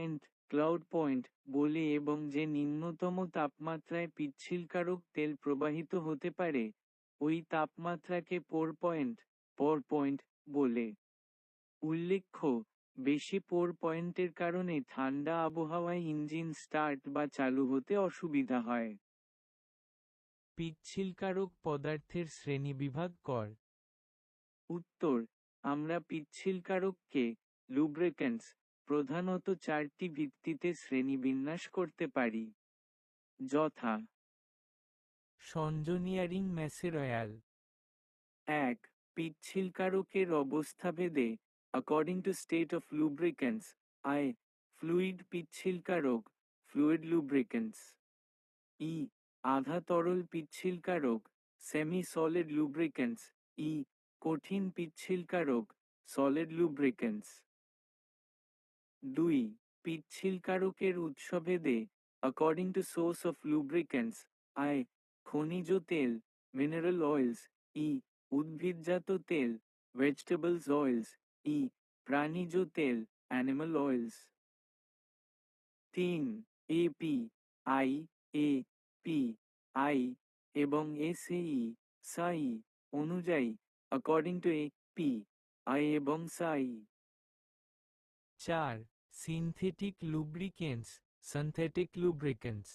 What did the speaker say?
Point cloud point বলে এবং যে নিম্নতম তাপমাত্রায় পিচ্ছিলকারক তেল প্রবাহিত হতে পারে, ওই তাপমাত্রাকে পোর পয়েন্ট বলে। উল্লেখ্য, বেশি পোর পয়েন্টের কারণে ঠান্ডা আবহাওয়ায় ইঞ্জিন স্টার্ট বা চালু হতে অসুবিধা হয়। পিচ্ছিলকারক পদার্থের শ্রেণীবিভাগ কর। উত্তর: আমরা পিচ্ছিলকারককে লুব্রিক্যান্টস প্রধানত 4টি ভিত্তিতে শ্রেণীবিন্যাস করতে পারি, যথা: সঞ্জনিয়ারিং ম্যাসেরয়াল। 1. পিচ্ছিলকারকের অবস্থাভেদে according to state of lubricants, আই. ফ্লুইড পিচ্ছিলকারক, ফ্লুইড লুব্রিক্যান্টস। ই. আধা তরল পিচ্ছিলকারক, সেমি সলিড লুব্রিক্যান্টস। ই. কঠিন পিচ্ছিলকারক, সলিড লুব্রিক্যান্টস। 2. পিচ্ছিলকারকের উৎসভেদে according to source of lubricants, আই. খনিজ তেল, মিনারেল অয়েলস। ই. উদ্ভিদজাত তেল, ভেজিটেবলস অয়েলস। ই. প্রাণীজ তেল, animal oils. 3. AP, I, A, P, I এবং এসএই, সাই অনুযায়ী according to A, P, I এবং সাই। 4. Synthetic lubricants, synthetic lubricants.